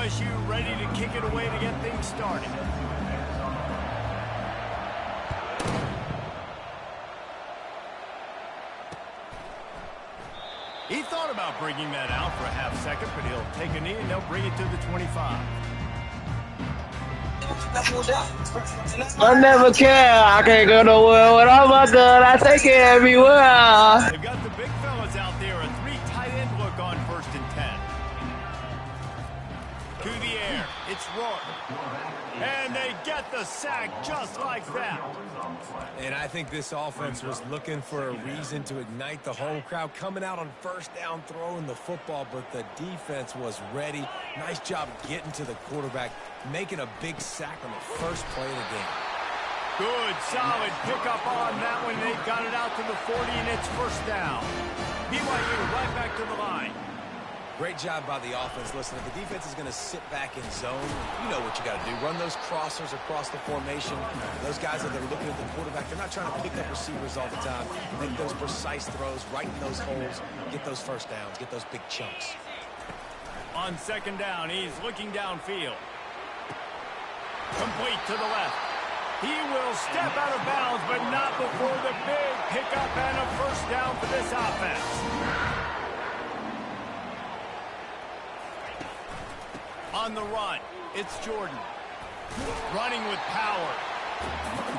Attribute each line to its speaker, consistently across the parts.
Speaker 1: LSU ready to kick it away to get things started. He thought about bringing that out for a half second, but he'll take a knee and they'll bring it to the 25.
Speaker 2: I never care. I can't go nowhere without my gun. I take it everywhere.
Speaker 1: They've got the big fellas out there. A 3 tight end look on 1st and 10. To the air. It's Rourke. And they get the sack just like that.
Speaker 3: And I think this offense was looking for a reason to ignite the home crowd, coming out on 1st down, throwing the football, but the defense was ready. Nice job getting to the quarterback, making a big sack on the first play of the game.
Speaker 1: Good, solid pickup on that one. They got it out to the 40, and it's 1st down. BYU right back to the line.
Speaker 3: Great job by the offense. Listen, if the defense is going to sit back in zone, you know what you got to do. Run those crossers across the formation. Those guys that are looking at the quarterback, they're not trying to pick up receivers all the time. Make those precise throws, right in those holes, get those 1st downs, get those big chunks.
Speaker 1: On 2nd down, he's looking downfield. Complete to the left. He will step out of bounds, but not before the big pickup and a 1st down for this offense. On the run, it's Jordan. Running with power.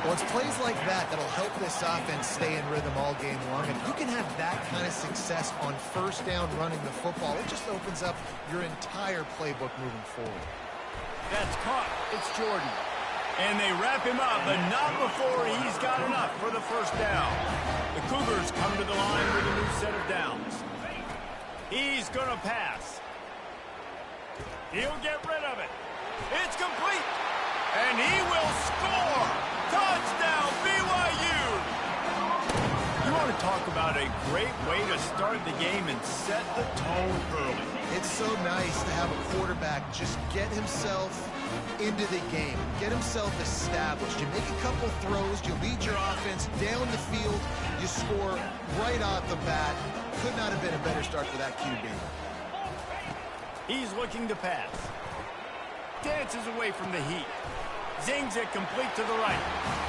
Speaker 4: Well, it's plays like that that'll help this offense stay in rhythm all game long. If you can have that kind of success on 1st down running the football, it just opens up your entire playbook moving forward.
Speaker 1: That's caught. It's Jordan. And they wrap him up, but not before he's got enough for the 1st down. The Cougars come to the line with a new set of downs. He's going to pass. He'll get rid of it. It's complete. And he will score. Touchdown, BYU. You want to talk about a great way to start the game and set the tone early.
Speaker 4: It's so nice to have a quarterback just get himself into the game, get himself established. You make a couple throws, you lead your offense down the field, you score right off the bat. Could not have been a better start for that QB.
Speaker 1: He's looking to pass. Dances away from the heat. Zings it complete to the right.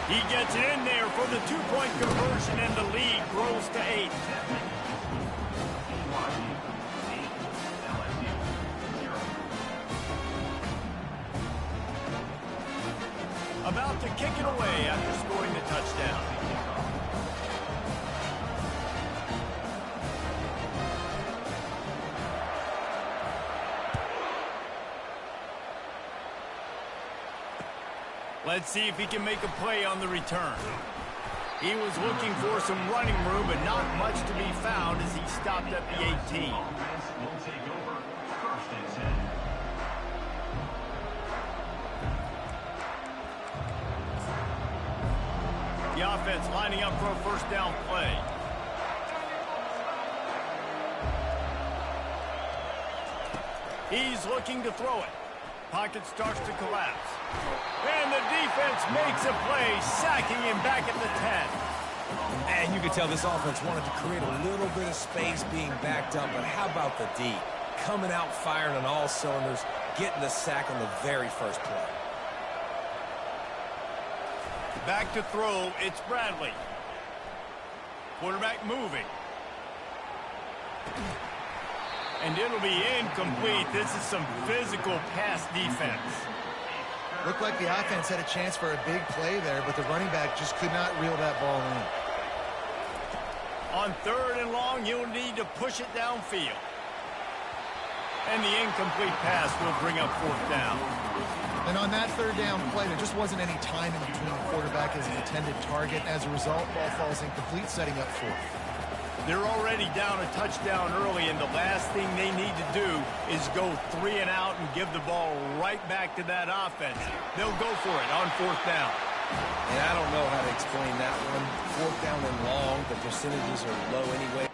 Speaker 1: He gets it in there for the 2-point conversion, and the lead grows to 8. About to kick it away after scoring the touchdown. Let's see if he can make a play on the return. He was looking for some running room, but not much to be found as he stopped at the 18. The offense lining up for a 1st down play. He's looking to throw it. Pocket starts to collapse. And the defense makes a play, sacking him back at the 10.
Speaker 3: And you could tell this offense wanted to create a little bit of space being backed up, but how about the D? Coming out firing on all cylinders, getting the sack on the very first play.
Speaker 1: Back to throw, it's Bradley. Quarterback moving. And it'll be incomplete. This is some physical pass defense.
Speaker 4: Looked like the offense had a chance for a big play there, but the running back just could not reel that ball in.
Speaker 1: On 3rd and long, he'll need to push it downfield. And the incomplete pass will bring up 4th down.
Speaker 4: And on that 3rd down play, there just wasn't any time in between the quarterback as the intended target. As a result, ball falls incomplete, setting up 4th.
Speaker 1: They're already down a touchdown early, and the last thing they need to do is go 3 and out and give the ball right back to that offense. They'll go for it on 4th down.
Speaker 3: And I don't know how to explain that one. 4th down and long, the percentages are low anyway.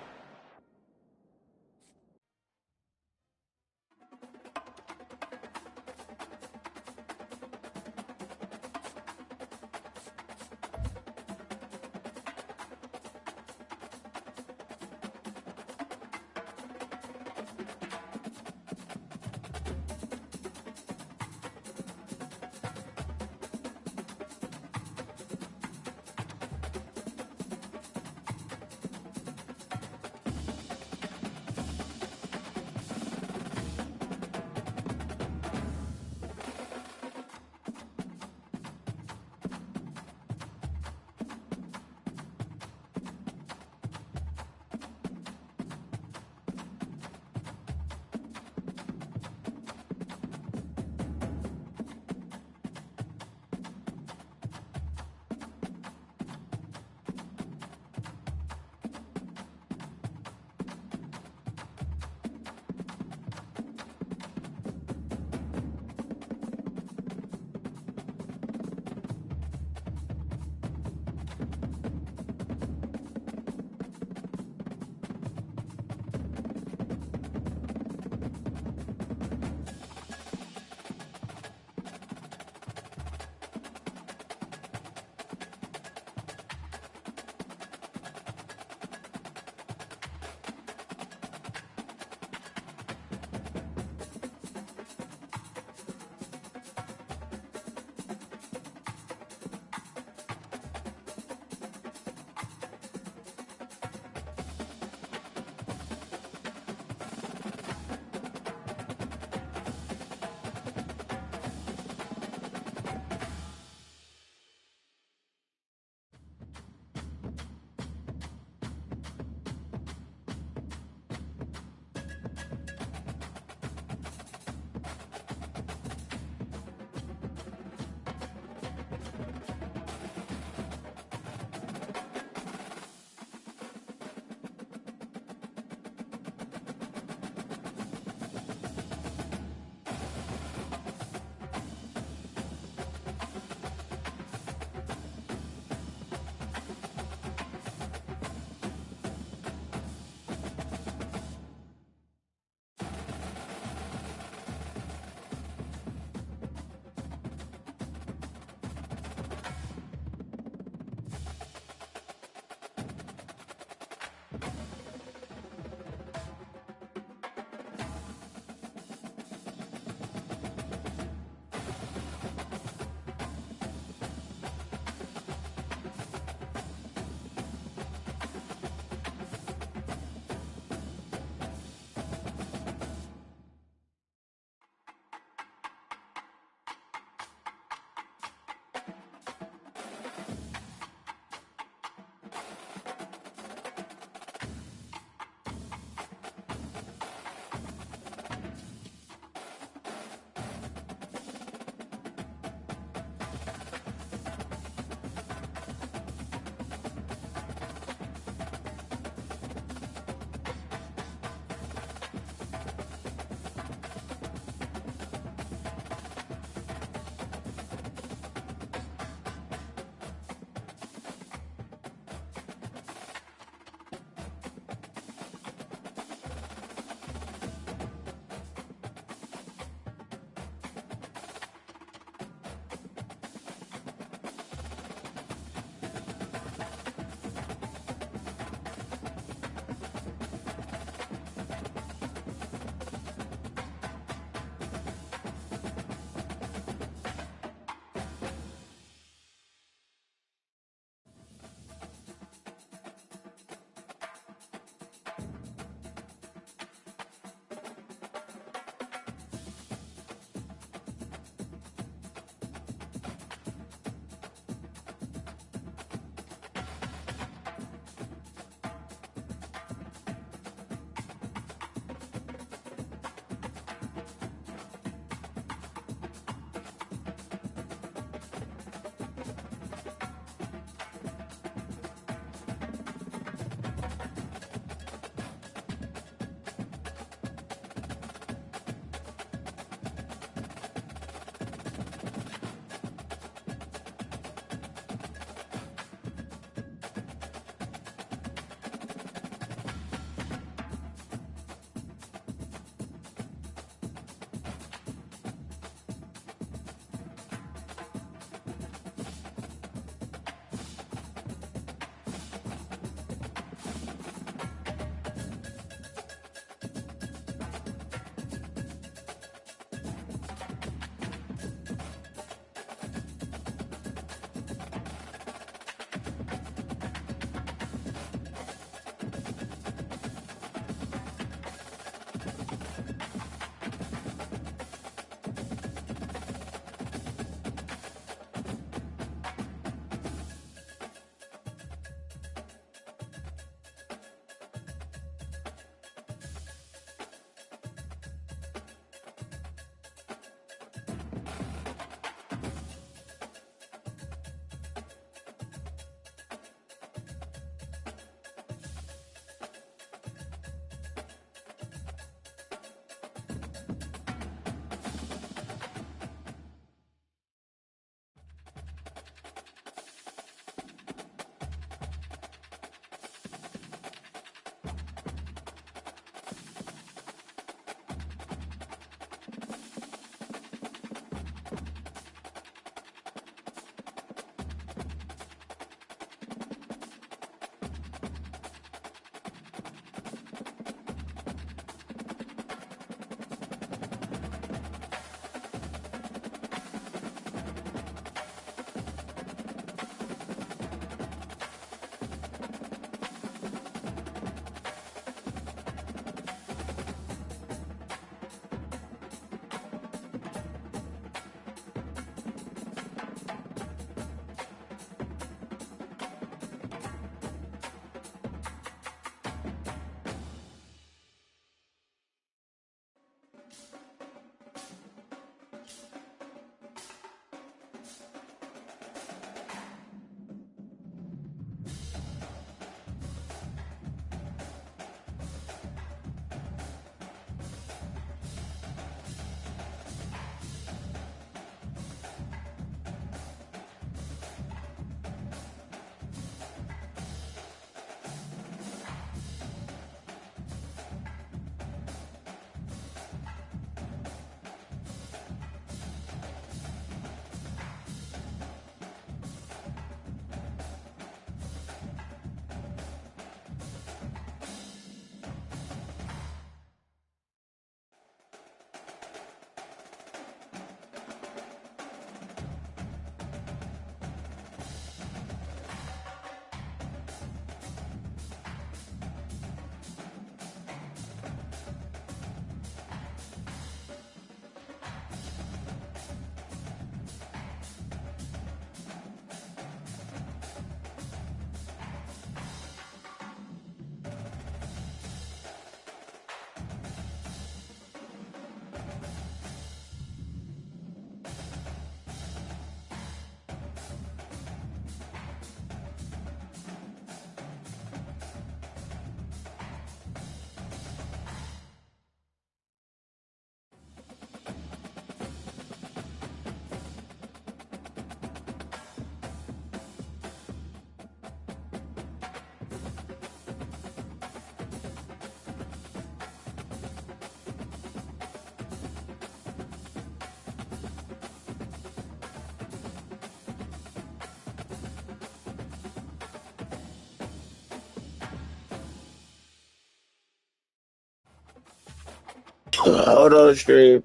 Speaker 2: Hold on, stream.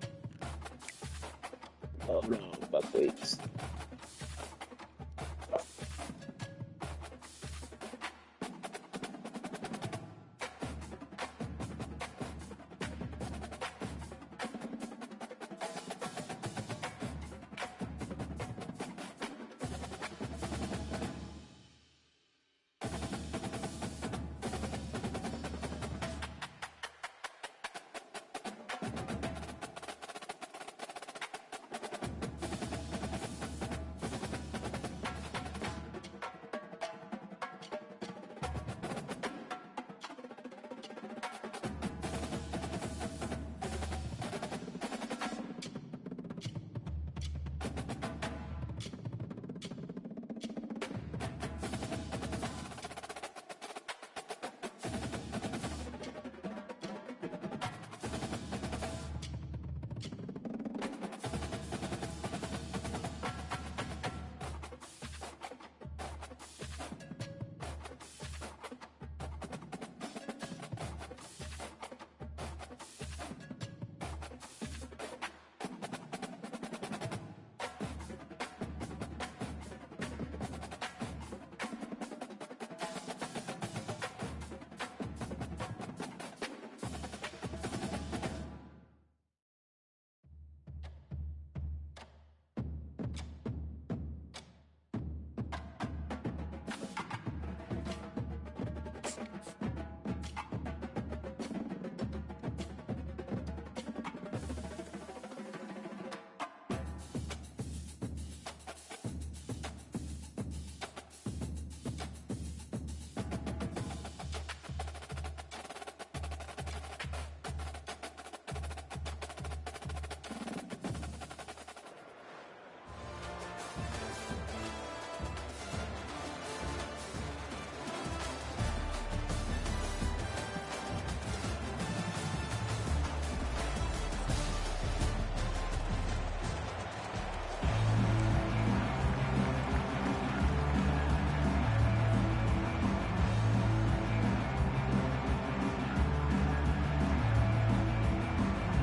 Speaker 2: Hold on, please.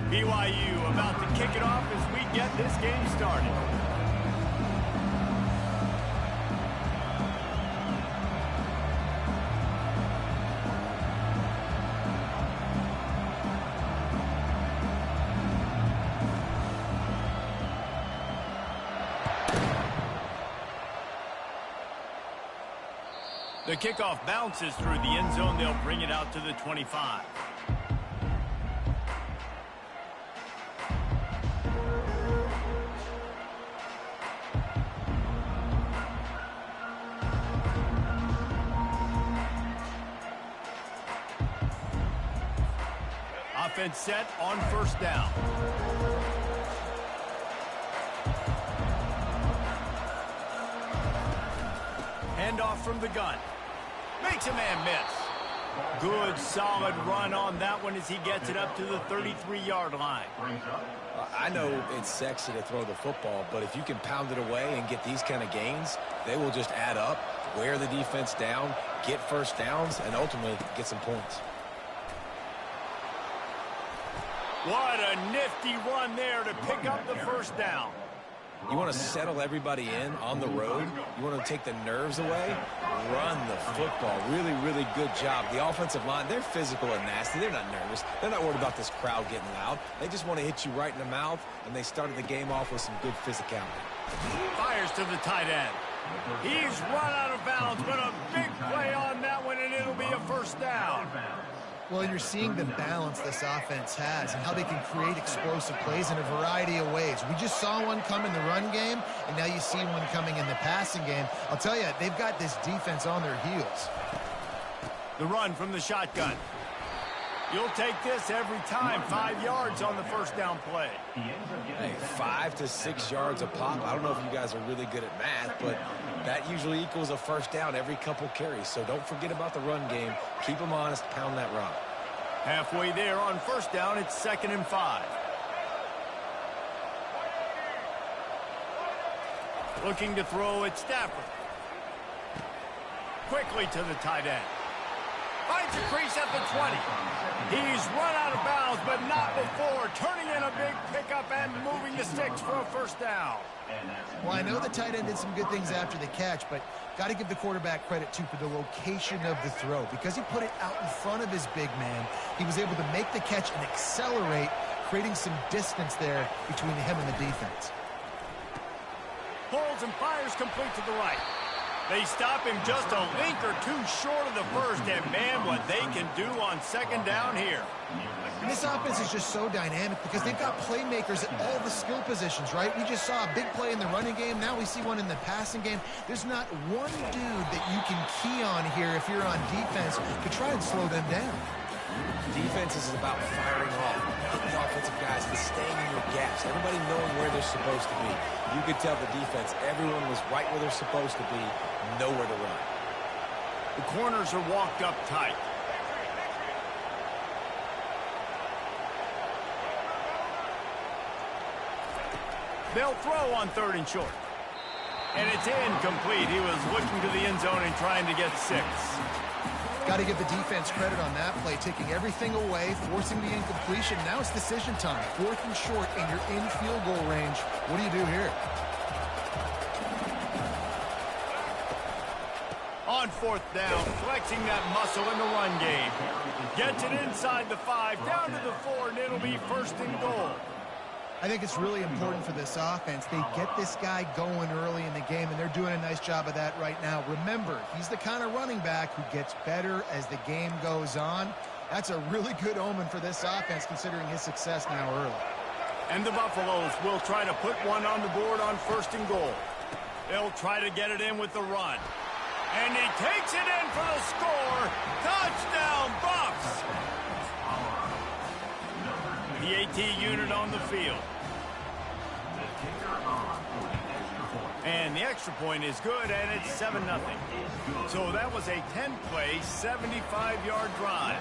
Speaker 1: BYU about to kick it off as we get this game started. The kickoff bounces through the end zone. They'll bring it out to the 25. Offense set on first down. Handoff from the gun. Makes a man miss. Good, solid run on that one as he gets it up to the 33-yard line.
Speaker 3: I know it's sexy to throw the football, but if you can pound it away and get these kind of gains, they will just add up, wear the defense down, get first downs, and ultimately get some points.
Speaker 1: What a nifty run there to pick up the first down.
Speaker 3: You want to settle everybody in on the road. You want to take the nerves away. Run the football. Really, really good job. The offensive line, they're physical and nasty. They're not nervous. They're not worried about this crowd getting loud. They just want to hit you right in the mouth, and they started the game off with some good physicality.
Speaker 1: Fires to the tight end. He's run out of bounds, but a big play on that one, and it'll be a first down.
Speaker 4: Well, you're seeing the balance this offense has and how they can create explosive plays in a variety of ways. We just saw one come in the run game, and now you see one coming in the passing game. I'll tell you, they've got this defense on their heels.
Speaker 1: The run from the shotgun. You'll take this every time. 5 yards on the first down play.
Speaker 3: Hey, 5 to 6 yards a pop. I don't know if you guys are really good at math, but that usually equals a first down every couple carries. So don't forget about the run game. Keep them honest. Pound that rock.
Speaker 1: Halfway there on first down, it's 2nd and 5. Looking to throw at Stafford. Quickly to the tight end. Finds a crease at the 20. He's run out of bounds, but not before turning in a big pickup and moving the sticks for a first down.
Speaker 4: Well, I know the tight end did some good things after the catch, but got to give the quarterback credit, too, for the location of the throw. Because he put it out in front of his big man, he was able to make the catch and accelerate, creating some distance there between him and the defense.
Speaker 1: Holds and fires complete to the right. They stop him just a link or two short of the first, and man, what they can do on second down here.
Speaker 4: And this offense is just so dynamic because they've got playmakers at all the skill positions, right? We just saw a big play in the running game. Now we see one in the passing game. There's not one dude that you can key on here if you're on defense to try and slow them down.
Speaker 3: Defense is about firing off, hitting the offensive guys, and staying in your gaps. Everybody knowing where they're supposed to be. You could tell the defense, everyone was right where they're supposed to be, nowhere to run.
Speaker 1: The corners are walked up tight. They'll throw on 3rd and short. And it's incomplete. He was looking to the end zone and trying to get 6.
Speaker 4: Got to give the defense credit on that play, taking everything away, forcing the incompletion. Now it's decision time. 4th and short, and you're in field goal range. What do you do here?
Speaker 1: On 4th down, flexing that muscle in the run game. Gets it inside the 5, down to the 4, and it'll be 1st and goal.
Speaker 4: I think it's really important for this offense. They get this guy going early in the game, and they're doing a nice job of that right now. Remember, he's the kind of running back who gets better as the game goes on. That's a really good omen for this offense, considering his success now early.
Speaker 1: And the Buffaloes will try to put one on the board on 1st and goal. They'll try to get it in with the run. And he takes it in for the score. Touchdown, Buffs! The AT unit on the field. And the extra point is good, and it's 7-0. So that was a 10-play, 75-yard drive.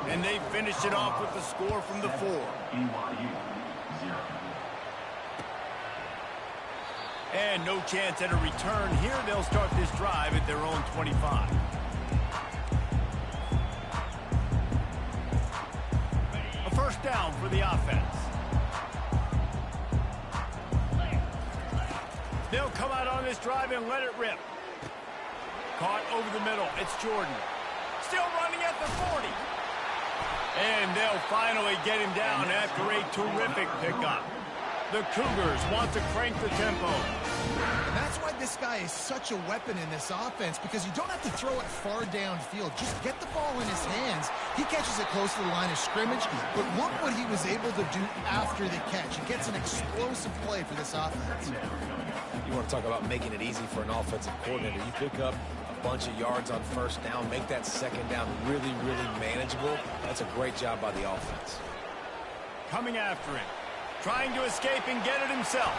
Speaker 1: And they finished it off with the score from the 4. And no chance at a return here. They'll start this drive at their own 25. A first down for the offense. They'll come out on this drive and let it rip. Caught over the middle. It's Jordan. Still running at the 40. And they'll finally get him down after a terrific pickup. The Cougars want to crank the tempo.
Speaker 4: And that's why this guy is such a weapon in this offense, because you don't have to throw it far downfield. Just get the ball in his hands. He catches it close to the line of scrimmage, but look what he was able to do after the catch. He gets an explosive play for this offense.
Speaker 3: You want to talk about making it easy for an offensive coordinator. You pick up a bunch of yards on first down, make that second down really, really manageable. That's a great job by the offense.
Speaker 1: Coming after him. Trying to escape and get it himself.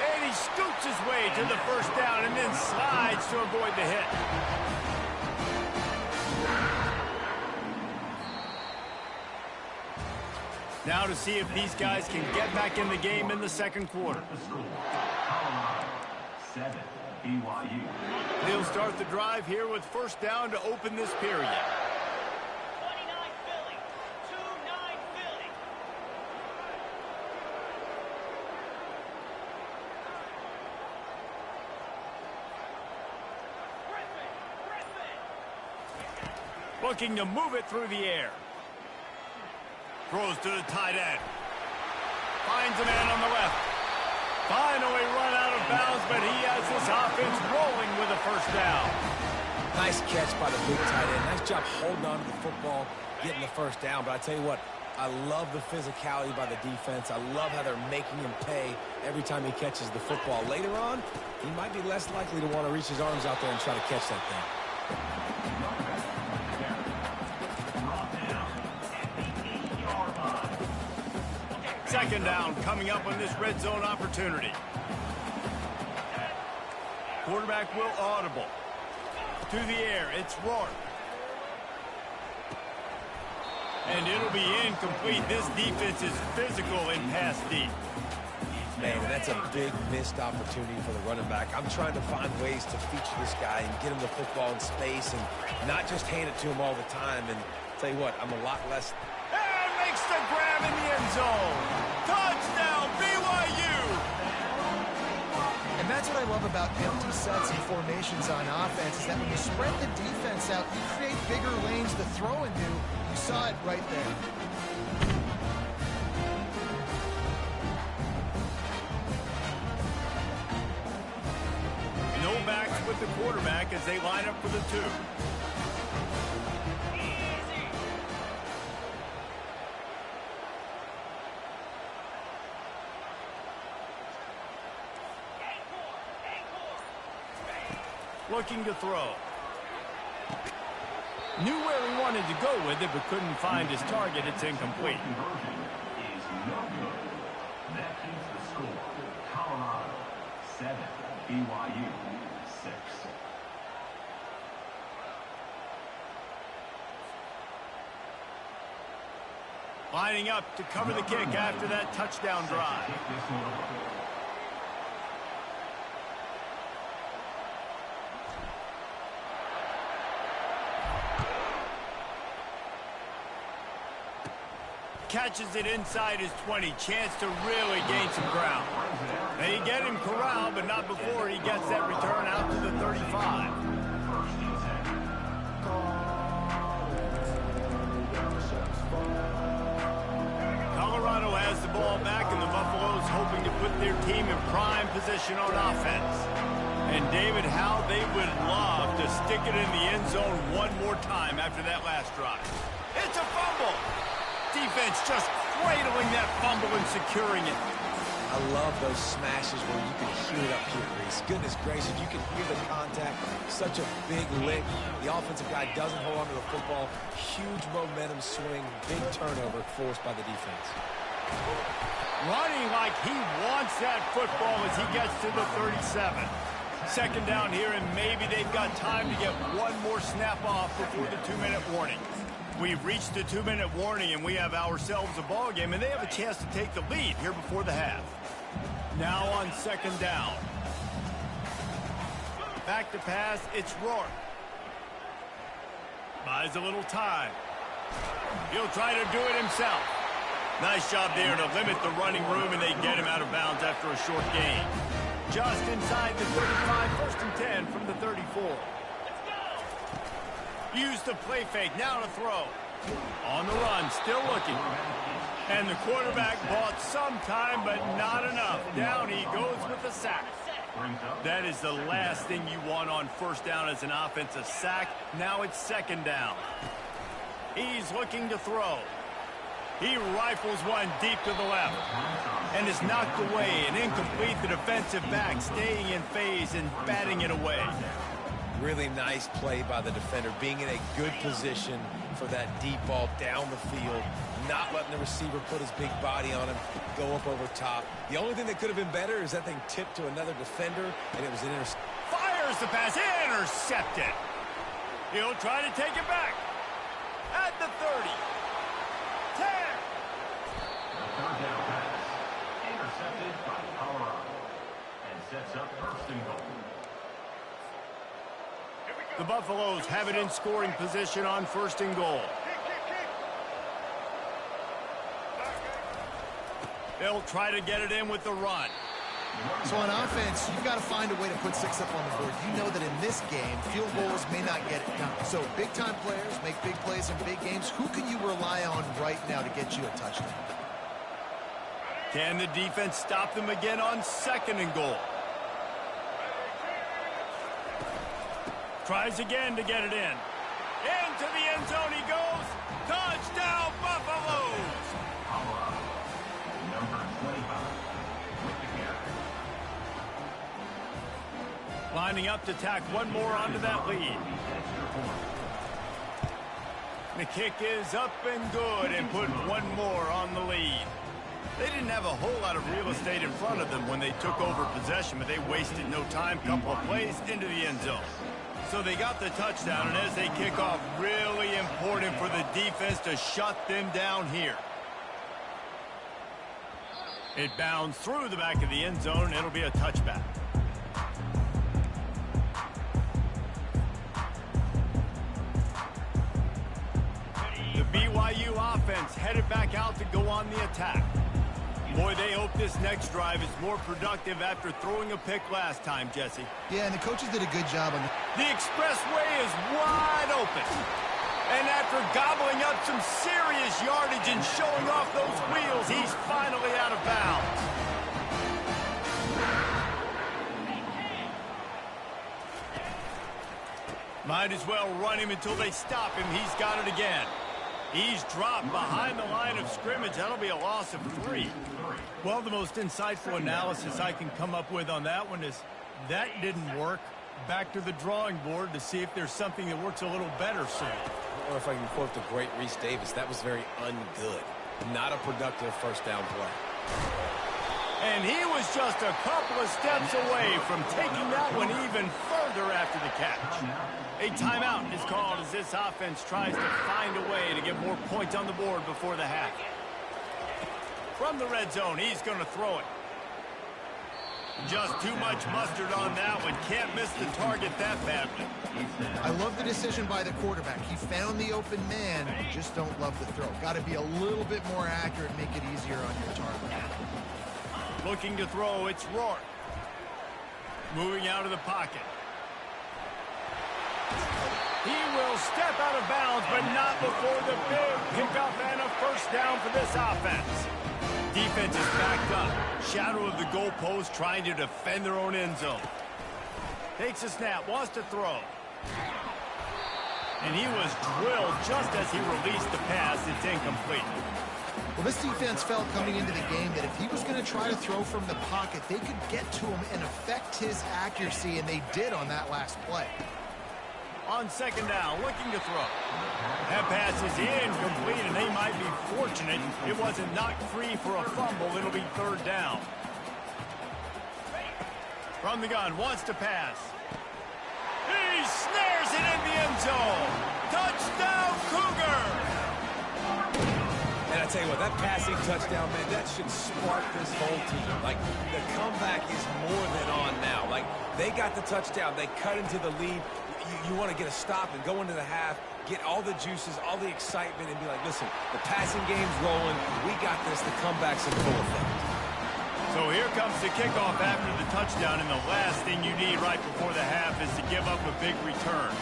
Speaker 1: And he scoots his way to the first down and then slides to avoid the hit. Now to see if these guys can get back in the game in the second quarter.
Speaker 5: 7, BYU.
Speaker 1: They'll start the drive here with first down to open this period.
Speaker 6: 29 Philly, 2-9 Philly.
Speaker 1: Looking to move it through the air. Throws to the tight end. Finds a man on the left. Finally run out of bounds, but he has this offense rolling with a first down.
Speaker 3: Nice catch by the big tight end. Nice job holding on to the football, getting the first down. But I tell you what, I love the physicality by the defense. I love how they're making him pay every time he catches the football. Later on, he might be less likely to want to reach his arms out there and try to catch that thing.
Speaker 1: Second down coming up on this red zone opportunity. Quarterback will audible. To the air, it's Rourke. And it'll be incomplete. This defense is physical in pass deep.
Speaker 3: Man, and that's a big missed opportunity for the running back. I'm trying to find ways to feature this guy and get him the football in space and not just hand it to him all the time. And tell you what, I'm a lot less...
Speaker 1: And makes the grab in the end zone. Touchdown, BYU!
Speaker 4: And that's what I love about empty sets and formations on offense, is that when you spread the defense out, you create bigger lanes to throw into. You saw it right there.
Speaker 1: No backs with the quarterback as they line up for the 2. Looking to throw. Knew where he wanted to go with it, but couldn't find his target. It's incomplete.
Speaker 5: Conversion is no good. That keeps the score. Colorado 7, BYU 6.
Speaker 1: Lining up to cover the kick after that touchdown drive.
Speaker 5: Kick this one away.
Speaker 1: Catches it inside his 20. Chance to really gain some ground. They get him corralled, but not before he gets that return out to the 35. Colorado has the ball back, and the Buffaloes hoping to put their team in prime position on offense. And David, how they would love to stick it in the end zone one more time after that last drive. It's a fumble. Defense just cradling that fumble and securing it.
Speaker 3: I love those smashes where you can hear it up here, Reese. Goodness gracious, you can hear the contact. Such a big lick. The offensive guy doesn't hold on to the football. Huge momentum swing. Big turnover forced by the defense.
Speaker 1: Running like he wants that football as he gets to the 37. Second down here, and maybe they've got time to get one more snap off before the 2-minute warning. We've reached the 2-minute warning, and we have ourselves a ball game, and they have a chance to take the lead here before the half. Now on second down. Back to pass, it's Rourke. Buys a little time. He'll try to do it himself. Nice job there to limit the running room, and they get him out of bounds after a short gain. Just inside the 35, first and 10 from the 34. Use the play fake, now to throw. On the run, still looking. And the quarterback bought some time, but not enough. Down he goes with a sack. That is the last thing you want on first down as an offensive sack. Now it's second down. He's looking to throw. He rifles one deep to the left. And is knocked away and incomplete. The defensive back staying in phase and batting it away.
Speaker 3: Really nice play by the defender, being in a good position for that deep ball down the field, not letting the receiver put his big body on him, go up over top. The only thing that could have been better is that thing tipped to another defender, and it was an interception.
Speaker 1: Fires the pass, intercepted. He'll try to take it back. At the 30. 10.
Speaker 5: The third down pass, intercepted by Colorado, and sets up first and goal.
Speaker 1: The Buffaloes have it in scoring position on first and goal. They'll try to get it in with the run.
Speaker 4: So on offense, you've got to find a way to put 6 up on the board. You know that in this game, field goals may not get it done. So big-time players make big plays in big games. Who can you rely on right now to get you a touchdown?
Speaker 1: Can the defense stop them again on second and goal? Tries again to get it in. Into the end zone he goes. Touchdown, Buffaloes!
Speaker 5: Colorado, number 25, with the carry.
Speaker 1: Lining up to tack one more onto that lead. The kick is up and good and put one more on the lead. They didn't have a whole lot of real estate in front of them when they took over possession, but they wasted no time. Couple of plays into the end zone. So they got the touchdown, and as they kick off, really important for the defense to shut them down here. It bounds through the back of the end zone. It'll be a touchback. The BYU offense headed back out to go on the attack. Boy, they hope this next drive is more productive after throwing a pick last time, Jesse.
Speaker 4: Yeah, and the coaches did a good job on
Speaker 1: The expressway is wide open. And after gobbling up some serious yardage and showing off those wheels, he's finally out of bounds. Might as well run him until they stop him. He's got it again. He's dropped behind the line of scrimmage. That'll be a loss of 3. Well, the most insightful analysis I can come up with on that one is that didn't work. Back to the drawing board to see if there's something that works a little better soon.
Speaker 3: Or if I can quote the great Reese Davis, that was very ungood. Not a productive first down play.
Speaker 1: And he was just a couple of steps away from taking that one even further after the catch. A timeout is called as this offense tries to find a way to get more points on the board before the half. From the red zone, he's going to throw it. Just too much mustard on that one. Can't miss the target that badly.
Speaker 4: I love the decision by the quarterback. He found the open man, just don't love the throw. Got to be a little bit more accurate, make it easier on your target.
Speaker 1: Looking to throw, it's Rourke. Moving out of the pocket. He will step out of bounds, but not before the big pickup and a first down for this offense. Defense is backed up. Shadow of the goalpost trying to defend their own end zone. Takes a snap, wants to throw. And he was drilled just as he released the pass. It's incomplete.
Speaker 4: Well, this defense felt coming into the game that if he was going to try to throw from the pocket, they could get to him and affect his accuracy, and they did on that last play.
Speaker 1: On second down, looking to throw. That pass is incomplete, and they might be fortunate it wasn't knocked free for a fumble. It'll be third down. From the gun, wants to pass. He snares it in the end zone. Touchdown, Cougar!
Speaker 3: And I tell you what, that passing touchdown, man, that should spark this whole team. Like, the comeback is more than on now. Like, they got the touchdown. They cut into the lead. You want to get a stop and go into the half, get all the juices, all the excitement, and be like, listen, the passing game's rolling. We got this. The comeback's in full effect.
Speaker 1: So here comes the kickoff after the touchdown, and the last thing you need right before the half is to give up a big return.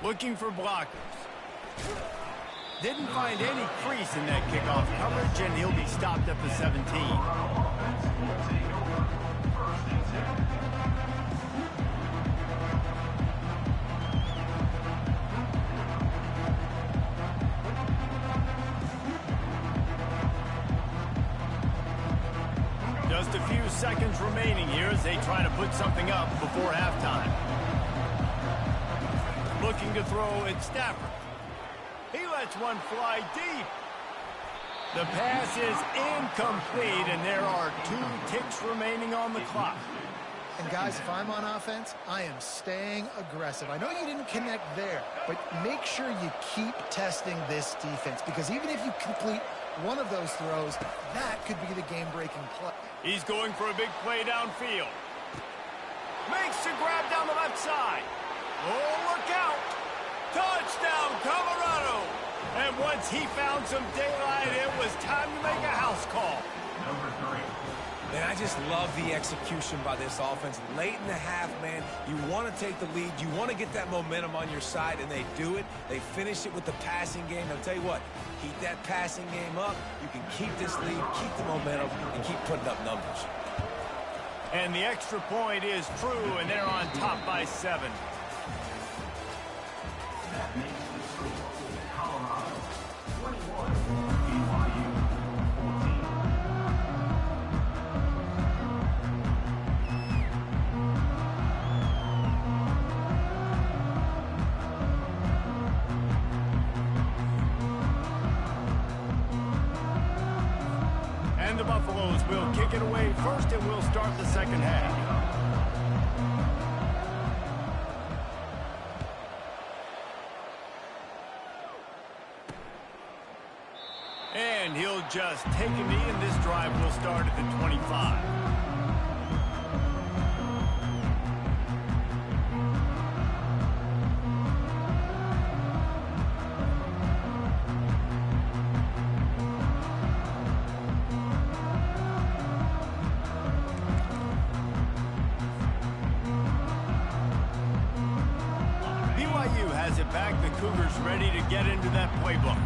Speaker 1: Looking for blockers. Didn't find any crease in that kickoff coverage, and he'll be stopped at the 17. Just a few seconds remaining here as they try to put something up before halftime. Looking to throw, it's Stafford. He lets one fly deep. The pass is incomplete, and there are 2 ticks remaining on the clock.
Speaker 4: And guys, if I'm on offense, I am staying aggressive. I know you didn't connect there, but make sure you keep testing this defense, because even if you complete one of those throws, that could be the game-breaking play.
Speaker 1: He's going for a big play downfield. Makes the grab down the left side. Oh, look out! Touchdown, Colorado! And once he found some daylight, it was time to make a house call.
Speaker 5: Number 3.
Speaker 3: Man, I just love the execution by this offense. Late in the half, man, you want to take the lead. You want to get that momentum on your side, and they do it. They finish it with the passing game. I'll tell you what, keep that passing game up. You can keep this lead, keep the momentum, and keep putting up numbers.
Speaker 1: And the extra point is true, and they're on top by 7.
Speaker 5: That makes the score Colorado 21, BYU 14.
Speaker 1: And the Buffaloes will kick it away first, and we'll start the second half. And he'll just take a knee, and this drive will start at the 25. BYU has it back. The Cougars ready to get into that playbook.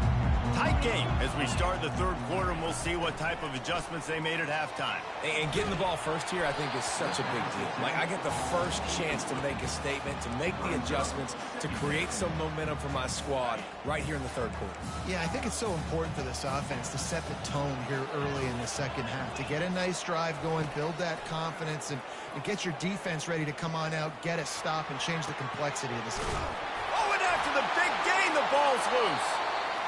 Speaker 1: Tight game as we start the third quarter, and we'll see what type of adjustments they made at halftime.
Speaker 3: And getting the ball first here, I think, is such a big deal. Like, I get the first chance to make a statement, to make the adjustments, to create some momentum for my squad right here in the third quarter.
Speaker 4: Yeah, I think it's so important for this offense to set the tone here early in the second half, to get a nice drive going, build that confidence, and get your defense ready to come on out, get a stop, and change the complexity of this game.
Speaker 1: Oh, and after the big gain, the ball's loose.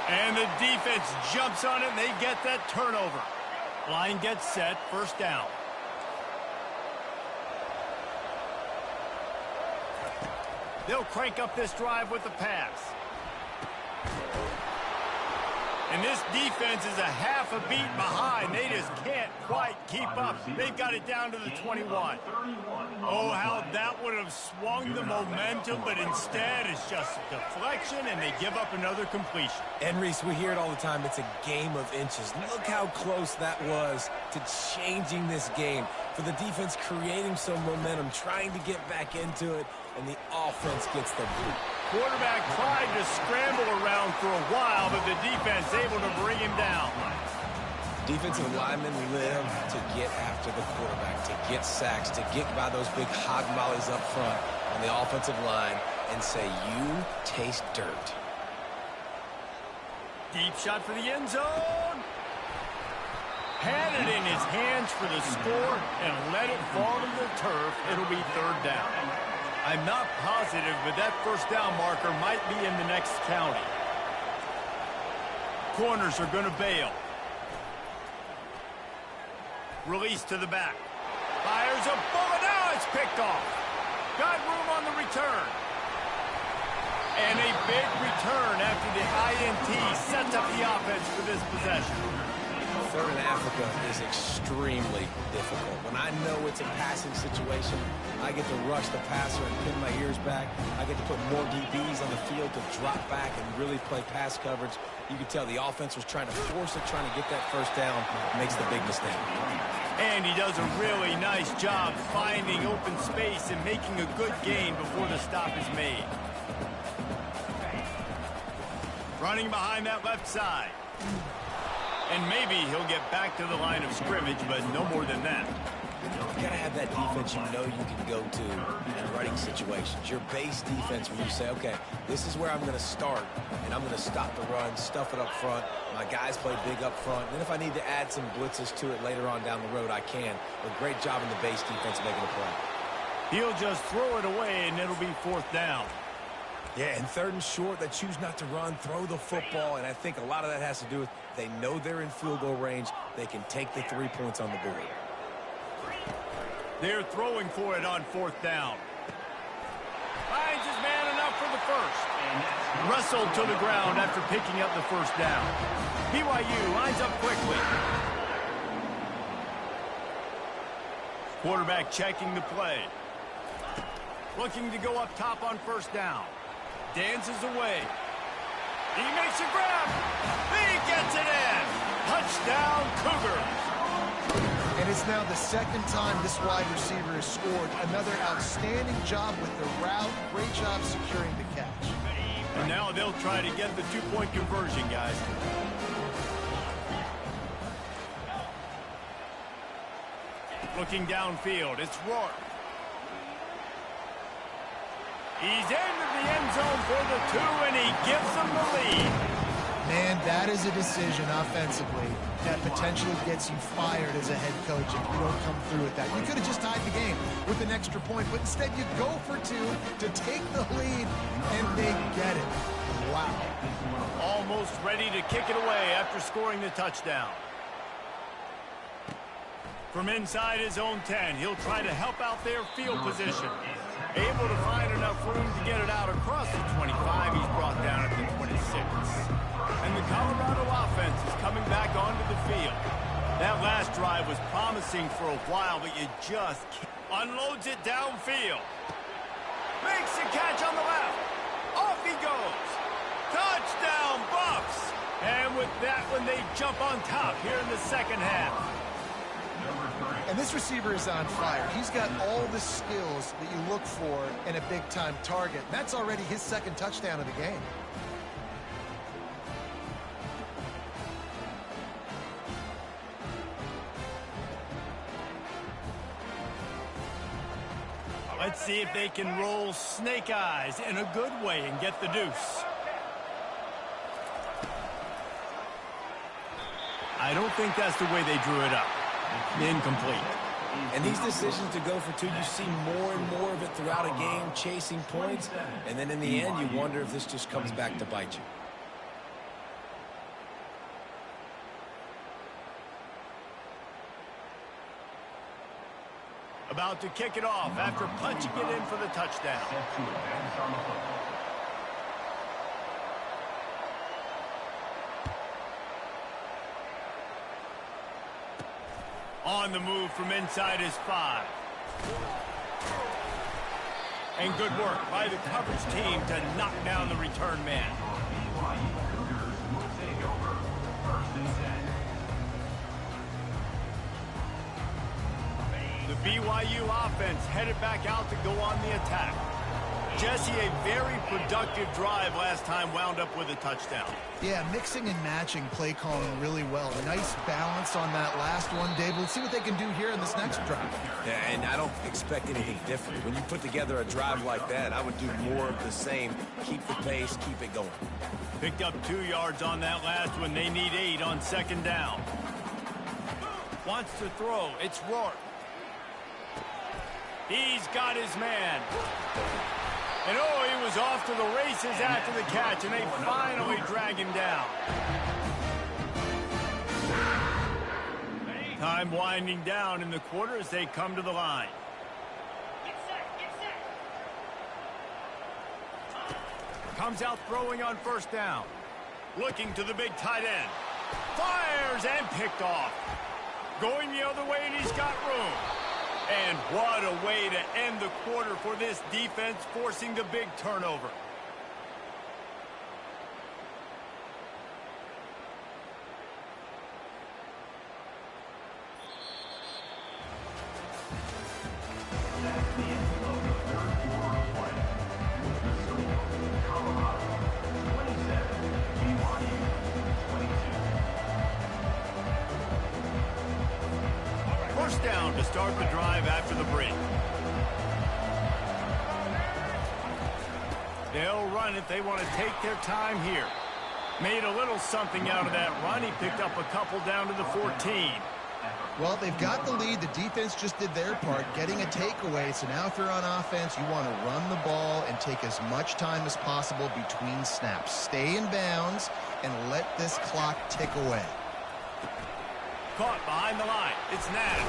Speaker 1: And the defense jumps on it, and they get that turnover. Line gets set, first down. They'll crank up this drive with the pass. And this defense is a half a beat behind. They just can't quite keep up. They've got it down to the 21. Oh, how that would have swung the momentum, but instead it's just deflection, and they give up another completion.
Speaker 3: And, Reese, we hear it all the time. It's a game of inches. Look how close that was to changing this game. For the defense creating some momentum, trying to get back into it, and the offense gets the boot.
Speaker 1: Quarterback tried to scramble around for a while, but the defense able to bring him down.
Speaker 3: Defensive linemen live to get after the quarterback, to get sacks, to get by those big hog mollies up front on the offensive line and say, you taste dirt.
Speaker 1: Deep shot for the end zone. Had it in his hands for the score and let it fall to the turf. It'll be third down. I'm not positive, but that first down marker might be in the next county. Corners are going to bail. Release to the back. Fires a bullet. Now it's picked off. Got room on the return. And a big return after the INT sets up the offense for this possession.
Speaker 3: Third in Africa is extremely difficult. When I know it's a passing situation, I get to rush the passer and pin my ears back. I get to put more DBs on the field to drop back and really play pass coverage. You can tell the offense was trying to force it, trying to get that first down, makes the big mistake.
Speaker 1: And he does a really nice job finding open space and making a good gain before the stop is made. Running behind that left side. And maybe he'll get back to the line of scrimmage, but no more than that.
Speaker 3: You got to have that defense you know you can go to in running situations. Your base defense where you say, okay, this is where I'm going to start, and I'm going to stop the run, stuff it up front. My guys play big up front. And if I need to add some blitzes to it later on down the road, I can. But great job in the base defense making a play.
Speaker 1: He'll just throw it away, and it'll be fourth down.
Speaker 3: Yeah, and third and short, they choose not to run, throw the football, and I think a lot of that has to do with they know they're in field goal range. They can take the 3 points on the board.
Speaker 1: They're throwing for it on fourth down. Finds his man enough for the first. Wrestled to the ground after picking up the first down. BYU lines up quickly. Quarterback checking the play. Looking to go up top on first down. Dances away. He makes a grab. He gets it in. Touchdown, Cougars.
Speaker 4: And it's now the second time this wide receiver has scored. Another outstanding job with the route. Great job securing the catch.
Speaker 1: And now they'll try to get the two-point conversion, guys. Looking downfield, it's Rourke. He's into the end zone for the 2, and he gives them the lead.
Speaker 4: Man, that is a decision offensively that potentially gets you fired as a head coach if you don't come through with that. You could have just tied the game with an extra point, but instead you go for 2 to take the lead, and they get it. Wow.
Speaker 1: Almost ready to kick it away after scoring the touchdown. From inside his own 10, he'll try to help out their field position. Able to find enough room to get it out across the 25. He's brought down at the 26. And the Colorado offense is coming back onto the field. That last drive was promising for a while, but you just can't. Unloads it downfield. Makes the catch on the left. Off he goes. Touchdown, Buffs. And with that one, they jump on top here in the second half.
Speaker 4: And this receiver is on fire. He's got all the skills that you look for in a big-time target. That's already his second touchdown of the game.
Speaker 1: Let's see if they can roll snake eyes in a good way and get the deuce. I don't think that's the way they drew it up. Incomplete.
Speaker 3: And these decisions to go for two, you see more and more of it throughout a game, chasing points. And then in the end, you wonder if this just comes back to bite you.
Speaker 1: About to kick it off after punching it in for the touchdown.
Speaker 5: Set to advance on the football.
Speaker 1: On the move from inside his 5. And good work by the coverage team to knock down the return man.
Speaker 5: BYU Cougars will take over. First and 10.
Speaker 1: The BYU offense headed back out to go on the attack. Jesse, a very productive drive last time wound up with a touchdown.
Speaker 4: Yeah, mixing and matching play calling really well. Nice balance on that last one, David. Let's see what they can do here in this next drive.
Speaker 3: Yeah, and I don't expect anything different. When you put together a drive like that, I would do more of the same. Keep the pace, keep it going.
Speaker 1: Picked up 2 yards on that last one. They need 8 on second down. Wants to throw. It's Rourke. He's got his man. And oh, he was off to the races after the catch, and they finally drag him down. Time winding down in the quarter as they come to the line.
Speaker 6: Get set, get set.
Speaker 1: Comes out throwing on first down. Looking to the big tight end. Fires and picked off. Going the other way, and he's got room. And what a way to end the quarter for this defense, forcing the big turnover.
Speaker 5: That's the end of the third quarter of play. The score, Colorado 27, BYU 22.
Speaker 1: First down to start the drive after the break. They'll run if they want to take their time here. Made a little something out of that run. He picked up a couple down to the 14.
Speaker 4: Well, they've got the lead. The defense just did their part, getting a takeaway. So now if they're on offense, you want to run the ball and take as much time as possible between snaps. Stay in bounds and let this clock tick away.
Speaker 1: Caught behind the line. It's Nash.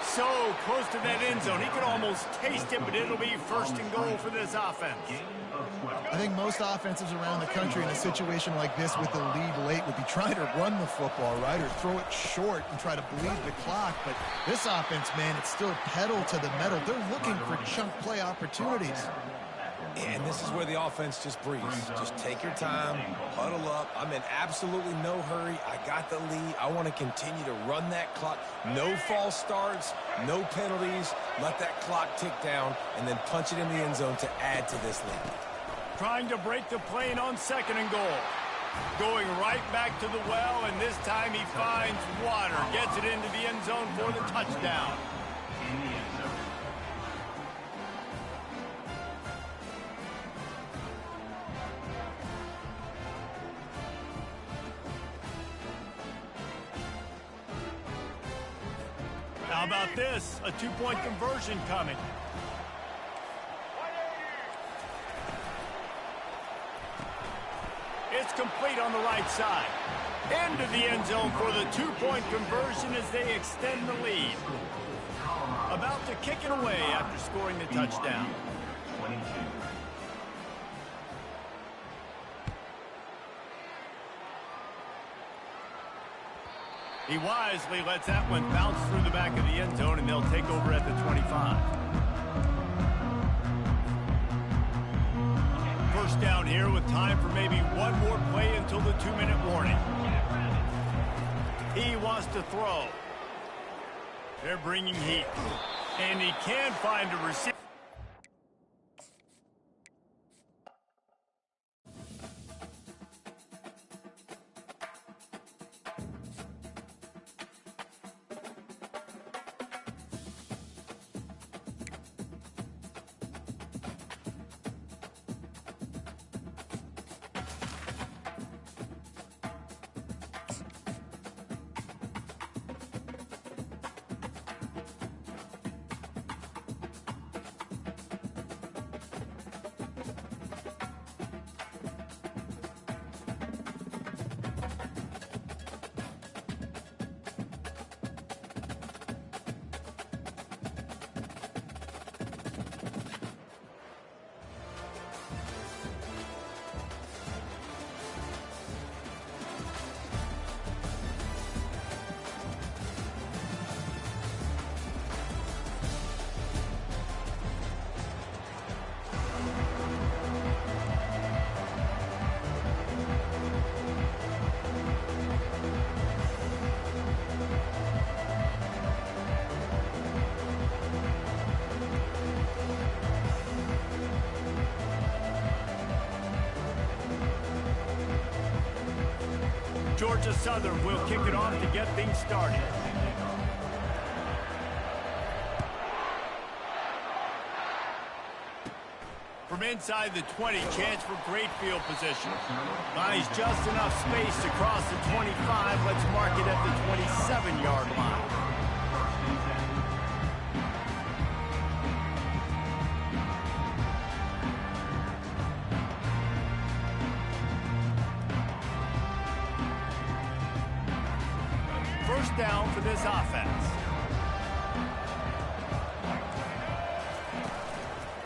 Speaker 1: So close to that end zone. He could almost taste it, but it'll be first and goal for this offense.
Speaker 4: I think most offenses around the country in a situation like this with the lead late would be trying to run the football, right, or throw it short and try to bleed the clock. But this offense, man, it's still pedal to the metal. They're looking for chunk play opportunities.
Speaker 3: And this is where the offense just breathes. Just take your time, huddle up. I'm in absolutely no hurry. I got the lead. I want to continue to run that clock. No false starts, no penalties. Let that clock tick down and then punch it in the end zone to add to this lead.
Speaker 1: Trying to break the plane on second and goal. Going right back to the well, and this time he finds water. Gets it into the end zone for the touchdown.
Speaker 5: In the end zone.
Speaker 1: How about this? A two-point conversion coming. It's complete on the right side. Into the end zone for the two-point conversion as they extend the lead. About to kick it away after scoring the touchdown.
Speaker 5: 22.
Speaker 1: He wisely lets that one bounce through the back of the end zone, and they'll take over at the 25. First down here with time for maybe one more play until the 2-minute warning. He wants to throw. They're bringing heat. And he can find a receiver. Georgia Southern will kick it off to get things started. From inside the 20, chance for great field position. Finds just enough space to cross the 25. Let's mark it at the 27-yard line. First down for this offense.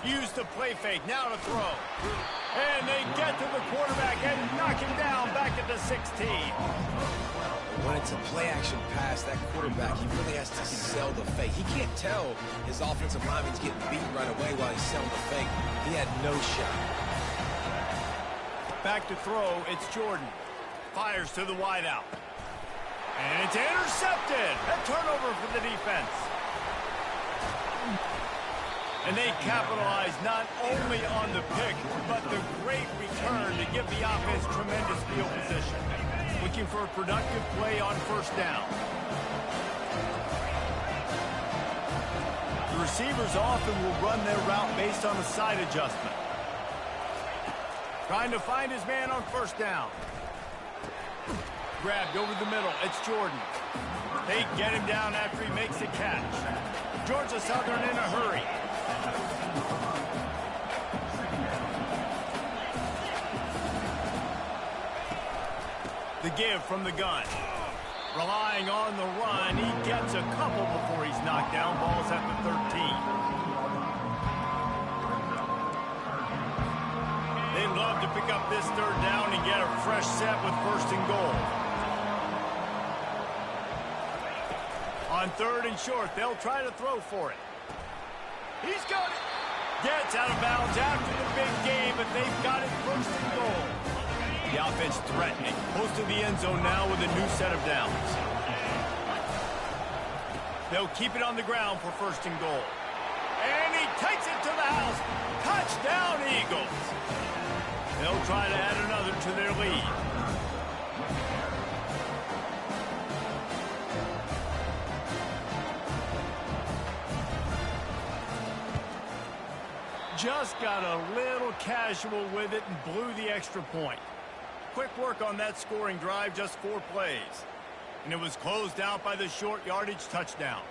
Speaker 1: Use the play fake, now to throw. And they get to the quarterback and knock him down back at the 16.
Speaker 3: When it's a play-action pass, that quarterback, he really has to sell the fake. He can't tell his offensive lineman's getting beat right away while he's selling the fake. He had no shot.
Speaker 1: Back to throw, it's Jordan. Fires to the wideout. And it's intercepted. A turnover for the defense. And they capitalize not only on the pick, but the great return to give the offense tremendous field position. Looking for a productive play on first down. The receivers often will run their route based on a side adjustment. Trying to find his man on first down. Grabbed over the middle. It's Jordan. They get him down after he makes the catch. Georgia Southern in a hurry. The give from the gun. Relying on the run, he gets a couple before he's knocked down. Ball's at the 13. They'd love to pick up this third down and get a fresh set with first and goal. On third and short, they'll try to throw for it. He's got it. Gets out of bounds after the big game, but they've got it first and goal. The offense threatening. Close to the end zone now with a new set of downs. They'll keep it on the ground for first and goal. And he takes it to the house. Touchdown, Eagles. They'll try to add another to their lead. Just got a little casual with it and blew the extra point. Quick work on that scoring drive, just 4 plays. And it was closed out by the short yardage touchdown.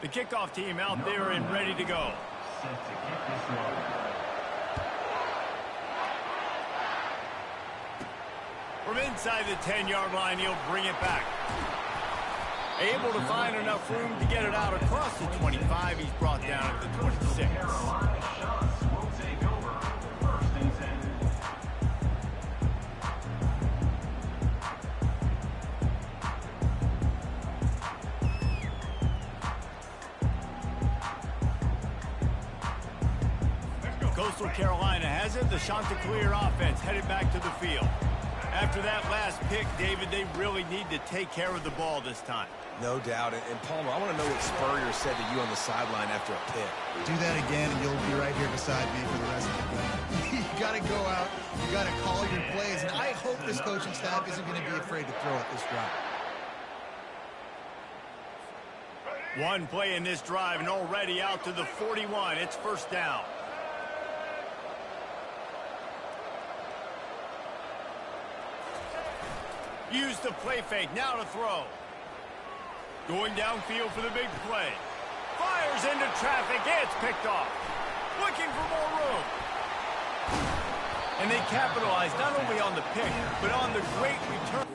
Speaker 1: The kickoff team out there and ready to go.
Speaker 5: Set to kick this one.
Speaker 1: From inside the 10-yard line, he'll bring it back. Able to find enough room to get it out across the 25. He's brought down at the 26.
Speaker 5: Carolina shots will take over. First and 10.
Speaker 1: Coastal Carolina has it. The Chanticleer offense headed back to the field. After that last pick, David, they really need to take care of the ball this time.
Speaker 3: No doubt. And Palmer, I want to know what Spurrier said to you on the sideline after a pick.
Speaker 4: Do that again, and you'll be right here beside me for the rest of the game. You got to go out. You got to call your plays. And I hope this coaching staff isn't going to be afraid to throw it this drive.
Speaker 1: One play in this drive, and already out to the 41. It's first down. Use the play fake. Now to throw. Going downfield for the big play. Fires into traffic. It's picked off. Looking for more room. And they capitalize not only on the pick, but on the great return.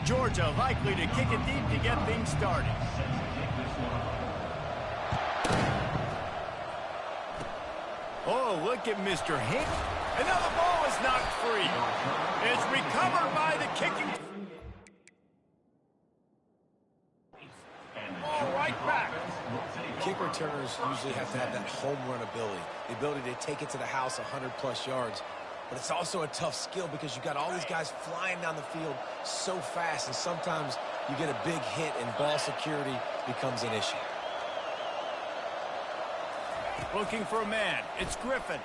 Speaker 1: Georgia likely to kick it deep to get things started. Oh, look at Mr. Hink. Another ball is knocked free. It's recovered by the kicking. Ball right back.
Speaker 3: Kick returners usually have to have that home run ability, the ability to take it to the house 100-plus yards. But it's also a tough skill because you've got all these guys flying down the field so fast, and sometimes you get a big hit and ball security becomes an issue.
Speaker 1: Looking for a man. It's Griffin.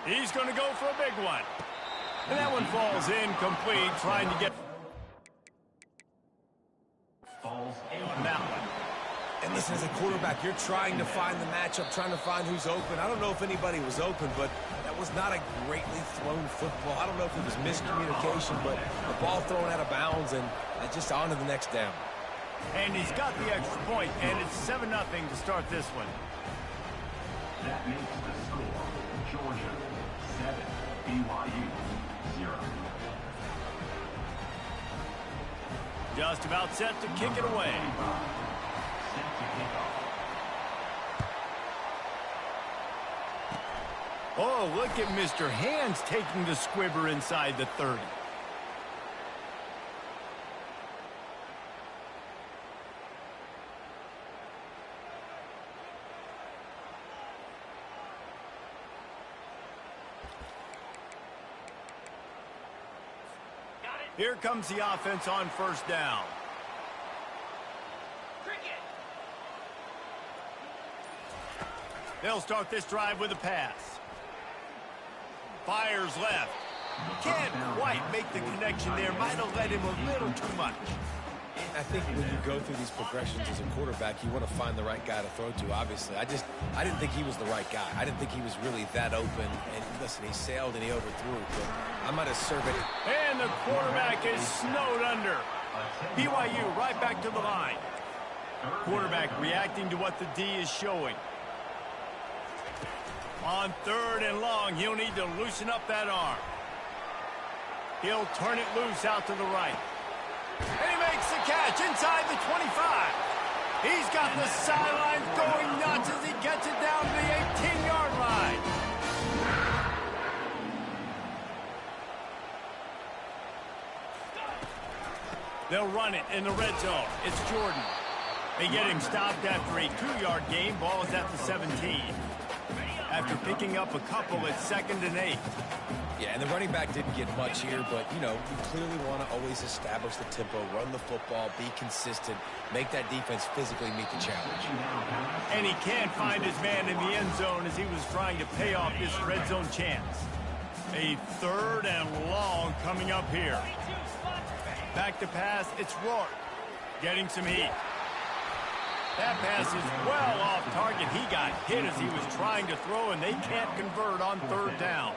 Speaker 1: He's going to go for a big one. And that one falls incomplete, trying to get on that one.
Speaker 3: And listen, as a quarterback, you're trying to find the matchup, trying to find who's open. I don't know if anybody was open, but that was not a greatly thrown football. I don't know if it was miscommunication, but the ball thrown out of bounds and just on to the next down.
Speaker 1: And he's got the extra point, and it's 7-0 to start this one.
Speaker 5: That makes the score Georgia 7, BYU 0.
Speaker 1: Just about set to kick it away.
Speaker 5: Set to kick off.
Speaker 1: Oh, look at Mr. Hands taking the squibber inside the 30. Here comes the offense on first down.
Speaker 6: Cricket.
Speaker 1: They'll start this drive with a pass. Fires left. Can't quite make the connection there. Might have led him a little too much.
Speaker 3: I think when you go through these progressions as a quarterback, you want to find the right guy to throw to, obviously. I didn't think he was the right guy. I didn't think he was really that open. And listen, he sailed and he overthrew, but I might have served it.
Speaker 1: And the quarterback is snowed under. BYU right back to the line. Quarterback reacting to what the D is showing. On 3rd and long, he'll need to loosen up that arm. He'll turn it loose out to the right. And he makes the catch inside the 25. He's got the sidelines going nuts as he gets it down to the 18-yard line. They'll run it in the red zone. It's Jordan. They get him stopped after a 2-yard gain. Ball is at the 17. After picking up a couple, it's 2nd and 8.
Speaker 3: Yeah, and the running back didn't get much here, but, you know, you clearly want to always establish the tempo, run the football, be consistent, make that defense physically meet the challenge.
Speaker 1: And he can't find his man in the end zone as he was trying to pay off this red zone chance. A 3rd and long coming up here. Back to pass, it's Rourke. Getting some heat. That pass is well off target. He got hit as he was trying to throw, and they can't convert on 3rd down.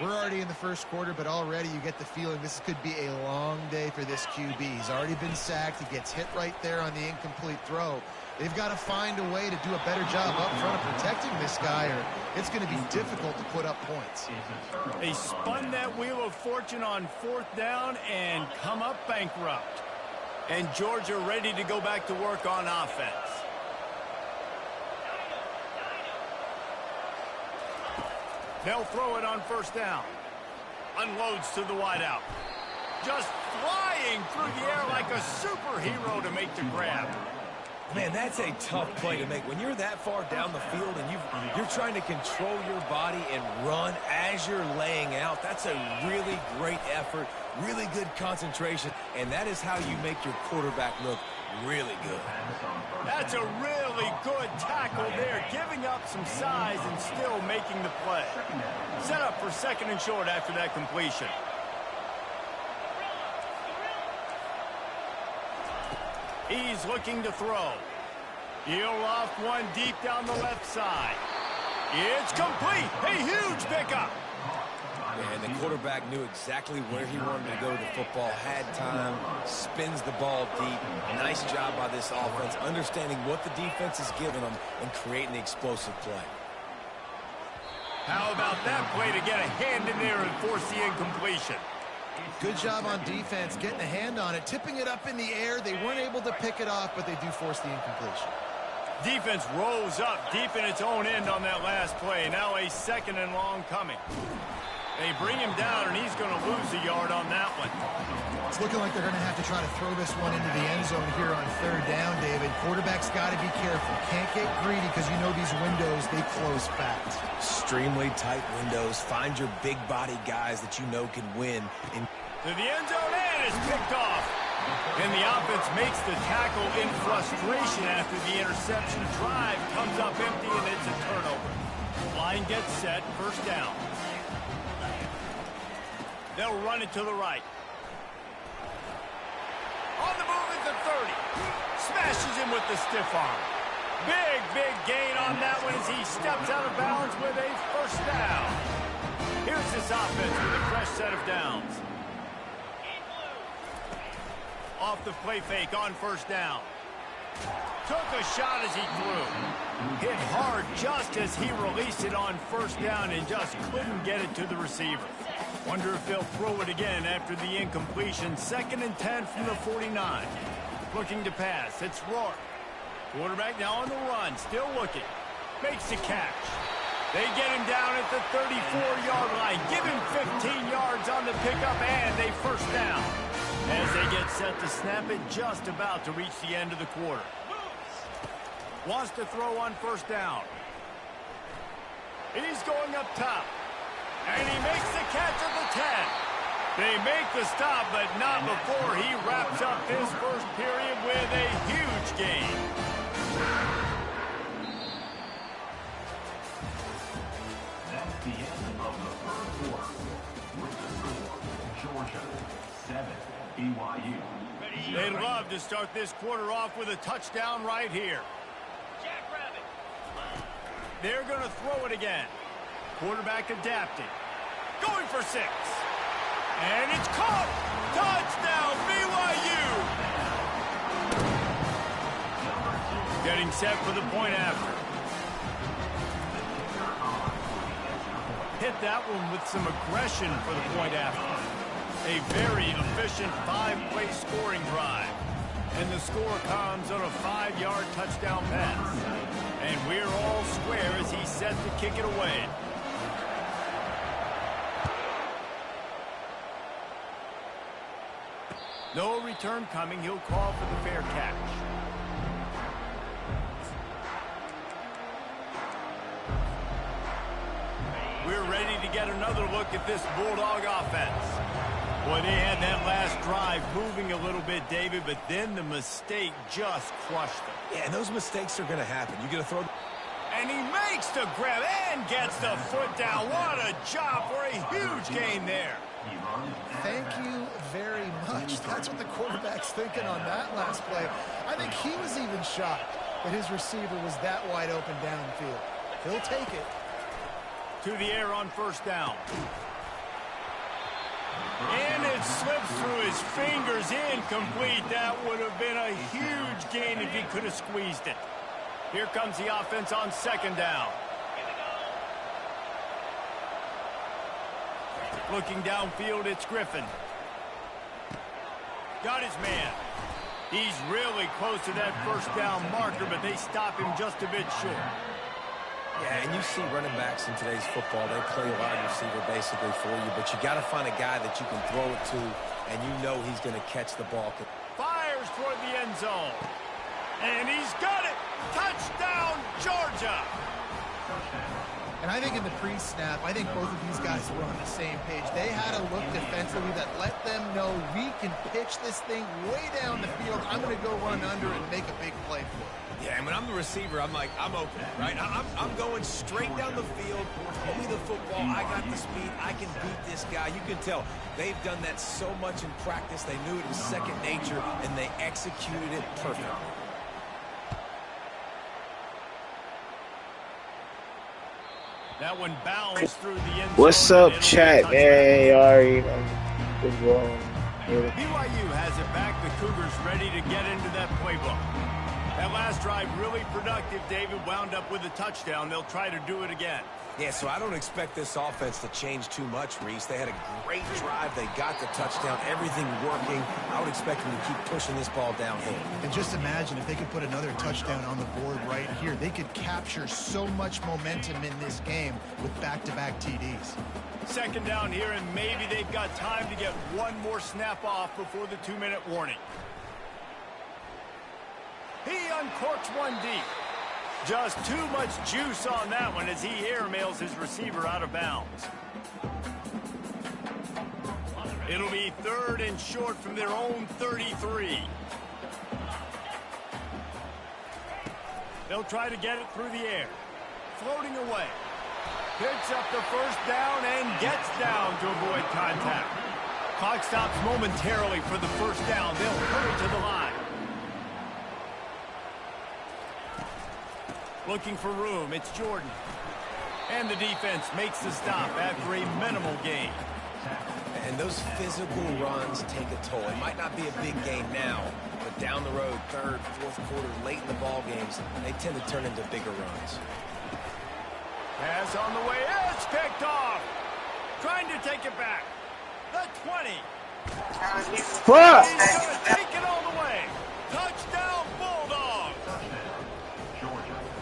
Speaker 4: We're already in the first quarter, but already you get the feeling this could be a long day for this QB. He's already been sacked. He gets hit right there on the incomplete throw. They've got to find a way to do a better job up front of protecting this guy, or it's going to be difficult to put up points.
Speaker 1: They spun that wheel of fortune on 4th down and come up bankrupt. And Georgia ready to go back to work on offense. They'll throw it on 1st down. Unloads to the wideout. Just flying through the air like a superhero to make the grab.
Speaker 3: Man, that's a tough play to make. When you're that far down the field and you're trying to control your body and run as you're laying out, that's a really great effort, really good concentration, and that is how you make your quarterback look really good.
Speaker 1: That's a really good tackle there, giving up some size and still making the play. Set up for 2nd and short after that completion. He's looking to throw. He'll loft one deep down the left side. It's complete. A huge pickup.
Speaker 3: And the quarterback knew exactly where he wanted to go. The football had time, spins the ball deep. Nice job by this offense, understanding what the defense is giving them and creating the explosive play.
Speaker 1: How about that play to get a hand in there and force the incompletion?
Speaker 4: Good job on defense, getting a hand on it, tipping it up in the air. They weren't able to pick it off, but they do force the incompletion.
Speaker 1: Defense rolls up deep in its own end on that last play. Now a 2nd and long coming. They bring him down, and he's going to lose a yard on that one.
Speaker 4: It's looking like they're going to have to try to throw this one into the end zone here on 3rd down, David. Quarterback's got to be careful. Can't get greedy because you know these windows, they close fast.
Speaker 3: Extremely tight windows. Find your big body guys that you know can win.
Speaker 1: To the end zone, and it's picked off. And the offense makes the tackle in frustration after the interception. Drive comes up empty, and it's a turnover. Line gets set, 1st down. They'll run it to the right. On the move at the 30. Smashes him with the stiff arm. Big gain on that one as he steps out of bounds with a 1st down. Here's this offense with a fresh set of downs. Off the play fake on 1st down. Took a shot as he threw. Hit hard just as he released it on 1st down and just couldn't get it to the receiver. Wonder if they'll throw it again after the incompletion. 2nd and 10 from the 49. Looking to pass. It's Rourke. Quarterback now on the run. Still looking. Makes the catch. They get him down at the 34-yard line. Give him 15 yards on the pickup and a 1st down. As they get set to snap it, just about to reach the end of the quarter. Wants to throw on 1st down. He's going up top. And he makes the catch at the 10. They make the stop, but not before he wraps up this 1st period with a huge gain.
Speaker 5: That's the end of the 3rd quarter. With the score, Georgia 7, BYU.
Speaker 1: They'd love to start this quarter off with a touchdown right here.
Speaker 6: Jackrabbit.
Speaker 1: They're going to throw it again. Quarterback adapting. Going for 6. And it's caught. Touchdown, BYU. Getting set for the point after. Hit that one with some aggression for the point after. A very efficient 5-play scoring drive. And the score comes on a 5-yard touchdown pass. And we're all square as he's set to kick it away. No return coming. He'll call for the fair catch. We're ready to get another look at this Bulldog offense. Boy, they had that last drive moving a little bit, David, but then the mistake just crushed them.
Speaker 3: Yeah, and those mistakes are going to happen. You're going to throw...
Speaker 1: And he makes the grab and gets the foot down. What a job for a huge gain there.
Speaker 4: Thank you very much. That's what the quarterback's thinking on that last play. I think he was even shocked that his receiver was that wide open downfield. He'll take it.
Speaker 1: To the air on 1st down. And it slips through his fingers, incomplete. That would have been a huge gain if he could have squeezed it. Here comes the offense on 2nd down. Looking downfield, it's Griffin. Got his man. He's really close to that 1st down marker, but they stop him just a bit short.
Speaker 3: Yeah, and you see running backs in today's football, they play a wide receiver basically for you, but you got to find a guy that you can throw it to, and you know he's going to catch the ball.
Speaker 1: Fires toward the end zone. And he's got it. Touchdown, Georgia.
Speaker 4: And I think in the pre-snap, I think both of these guys were on the same page. They had a look defensively that let them know we can pitch this thing way down the field. I'm going to go run under and make a big play for it.
Speaker 3: Yeah, and when I'm the receiver, I'm like, I'm open, right? I'm going straight down the field. Give me the football. I got the speed. I can beat this guy. You can tell they've done that so much in practice. They knew it was second nature, and they executed it perfectly.
Speaker 1: That one bounced through the end zone.
Speaker 2: What's up, chat? Hey, already. What's wrong?
Speaker 1: BYU has it back. The Cougars ready to get into that playbook. That last drive really productive. David wound up with a touchdown. They'll try to do it again.
Speaker 3: Yeah, so I don't expect this offense to change too much, Reese. They had a great drive. They got the touchdown, everything working. I would expect them to keep pushing this ball downhill.
Speaker 4: And just imagine if they could put another touchdown on the board right here. They could capture so much momentum in this game with back-to-back TDs.
Speaker 1: Second down here, and maybe they've got time to get one more snap off before the 2-minute warning. He uncorks one deep. Just too much juice on that one as he airmails his receiver out of bounds. It'll be 3rd and short from their own 33. They'll try to get it through the air. Floating away. Picks up the first down and gets down to avoid contact. Clock stops momentarily for the first down. They'll hurry to the line. Looking for room, it's Jordan. And the defense makes the stop after a minimal gain.
Speaker 3: And those physical runs take a toll. It might not be a big gain now, but down the road, 3rd, 4th quarter, late in the ball games, they tend to turn into bigger runs.
Speaker 1: Pass on the way, it's picked off. Trying to take it back. The 20.
Speaker 2: Fuck!
Speaker 1: He's gonna take it all the way. Touchdown, Bulldogs.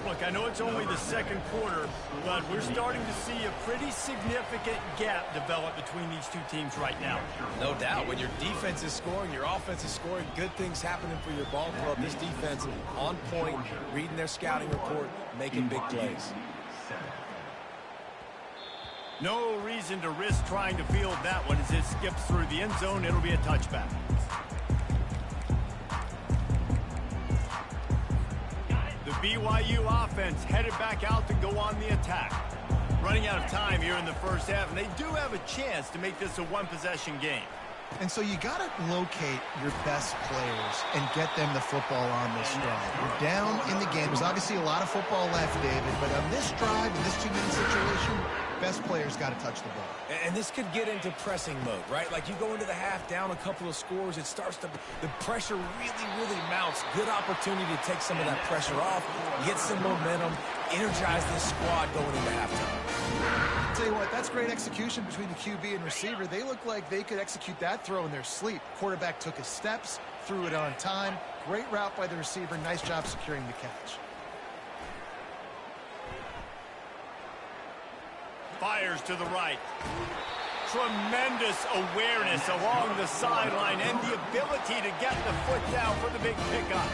Speaker 1: Look, I know it's only the second quarter, but we're starting to see a pretty significant gap develop between these two teams right now.
Speaker 3: No doubt. When your defense is scoring, your offense is scoring, good things happening for your ball club. This defense on point, reading their scouting report, making big plays.
Speaker 1: No reason to risk trying to field that one as it skips through the end zone. It'll be a touchback. The BYU offense headed back out to go on the attack. Running out of time here in the first half, and they do have a chance to make this a one-possession game.
Speaker 4: And so you got to locate your best players and get them the football on this drive. You're down in the game. There's obviously a lot of football left, David, but on this drive, in this 2-minute situation, best players got to touch the ball.
Speaker 3: And this could get into pressing mode, right? Like you go into the half down a couple of scores, it starts to, the pressure really mounts. Good opportunity to take some of that pressure off, get some momentum, energize this squad going into halftime.
Speaker 4: Tell you what, that's great execution between the QB and receiver. They look like they could execute that throw in their sleep. Quarterback took his steps, threw it on time. Great route by the receiver. Nice job securing the catch.
Speaker 1: Fires to the right. Tremendous awareness along the sideline and the ability to get the foot down for the big pickup.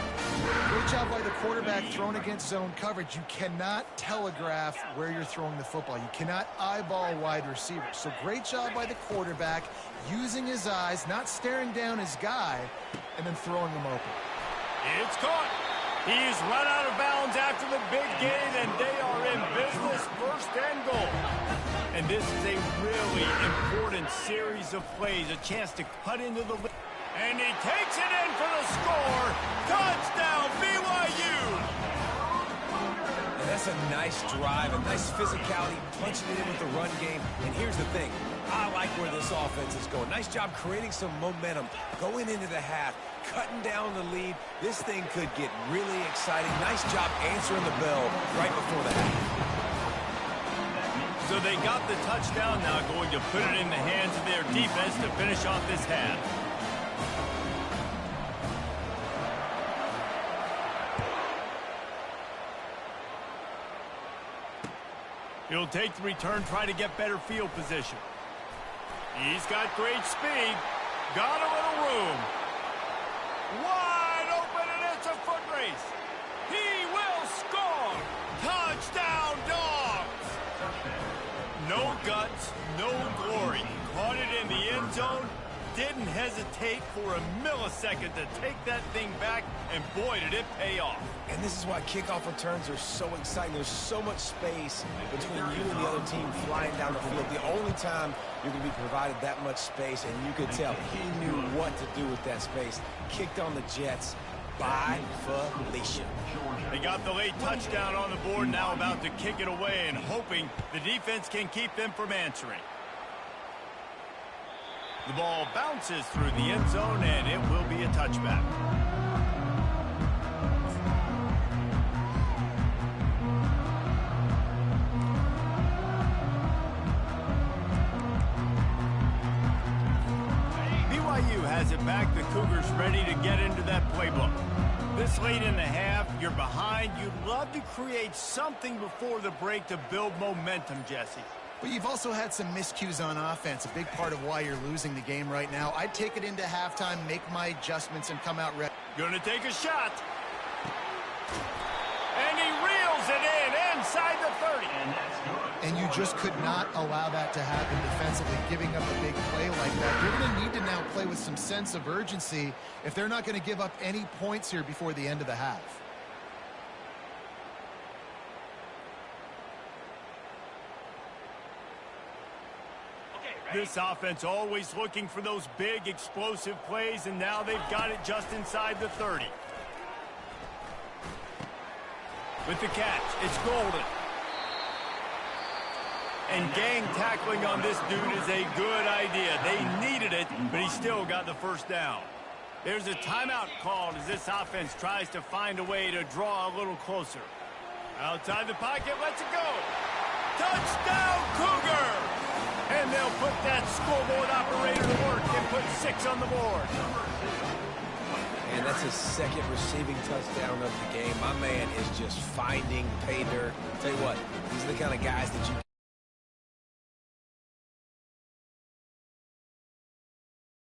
Speaker 4: Great job by the quarterback thrown against zone coverage. You cannot telegraph where you're throwing the football. You cannot eyeball wide receivers. So great job by the quarterback using his eyes, not staring down his guy, and then throwing him open.
Speaker 1: It's caught. He's run out of bounds after the big gain, and they are in business, 1st and goal. And this is a really important series of plays, a chance to cut into the lead. And he takes it in for the score. Touchdown, BYU!
Speaker 3: And that's a nice drive, a nice physicality, punching it in with the run game. And here's the thing. I like where this offense is going. Nice job creating some momentum, going into the half, cutting down the lead. This thing could get really exciting. Nice job answering the bell right before the half.
Speaker 1: So they got the touchdown, now going to put it in the hands of their defense to finish off this half. He'll take the return, try to get better field position. He's got great speed. Got a little room. Wide open, and it's a foot race. He will score. Touchdown, Dogs. No guts, no glory. Caught it in the end zone. Didn't hesitate for a millisecond to take that thing back, and boy, did it pay off.
Speaker 3: And this is why kickoff returns are so exciting. There's so much space between you and the other team flying down the field. The only time you're going to be provided that much space, and you could tell he knew what to do with that space. Kicked on the Jets by Felicia.
Speaker 1: They got the late touchdown on the board, now about to kick it away and hoping the defense can keep them from answering. The ball bounces through the end zone, and it will be a touchback. has it back. The Cougars ready to get into that playbook. This late in the half, you're behind. You'd love to create something before the break to build momentum, Jesse.
Speaker 4: But you've also had some miscues on offense, a big part of why you're losing the game right now. I'd take it into halftime, make my adjustments, and come out ready.
Speaker 1: Gonna take a shot. And he reels it in inside the 30.
Speaker 4: And you just could not allow that to happen defensively, giving up a big play like that. You're going to need to now play with some sense of urgency if they're not going to give up any points here before the end of the half.
Speaker 1: This offense always looking for those big, explosive plays, and now they've got it just inside the 30. With the catch, it's Golden. And gang tackling on this dude is a good idea. They needed it, but he still got the first down. There's a timeout called as this offense tries to find a way to draw a little closer. Outside the pocket, lets it go. Touchdown, Cougar! And they'll put that scoreboard operator to work and put 6 on the board.
Speaker 3: And that's his second receiving touchdown of the game. My man is just finding pay dirt. Tell you what, these are the kind of guys that you